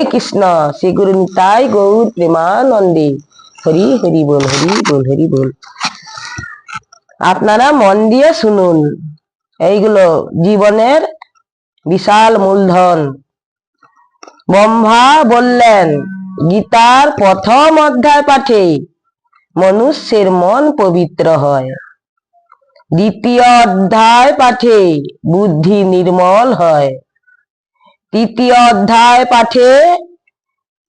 কৃষ্ণ শ্রী গুরু নিতাই গৌর প্রেমানন্দে। হরি হরি বল, হরি বল, হরি বল। আপনারা মন দিয়ে শুনুন, এইগুলো জীবনের বিশাল মূলধন। ব্রহ্মা বললেন গীতার প্রথম অধ্যায় পাঠে মনুষ্যের মন পবিত্র হয়, দ্বিতীয় অধ্যায় পাঠে বুদ্ধি নির্মল হয়, তৃতীয় অধ্যায় পাঠে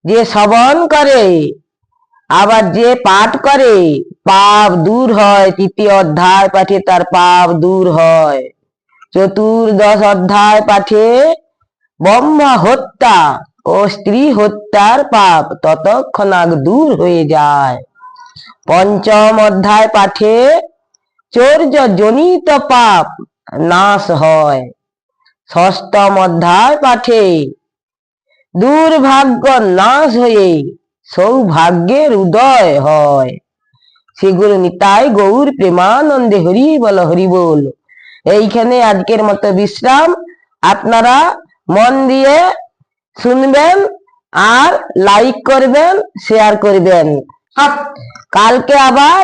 যে শ্রবণ করে আবার যে পাঠ করে পাপ দূর হয়, তৃতীয় অধ্যায় পাঠে তার পাপ দূর হয়, চতুর্দশ অধ্যায় পাঠে ব্রহ্মা হত্যা ও স্ত্রী হত্যার পাপ ততক্ষণাৎ দূর হয়ে যায়, পঞ্চম অধ্যায় পাঠে চৌর্য জনিত পাপ নাশ হয়, ষষ্ঠম অধ্যায় পাঠে দুর্ভাগ্য নাশ হয়ে সৌভাগ্যের উদয় হয়। শ্রী গুরু নিতাই গৌর প্রেমানন্দে। হরি বল, হরি বল। এইখানে আজকের মতো বিশ্রাম। আপনারা মন দিয়ে শুনবেন আর লাইক করবেন, শেয়ার করবেন। কালকে আবার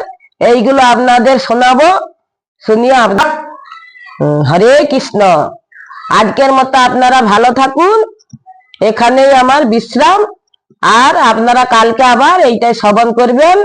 এইগুলো আপনাদের শোনাবো, শুনিয়ে আপনার হরে কৃষ্ণ। আজকের মতো আপনারা ভালো থাকুন, এখানেই আমার বিশ্রাম। আর আপনারা কালকে আবার এইটাই শ্রবণ করবেন।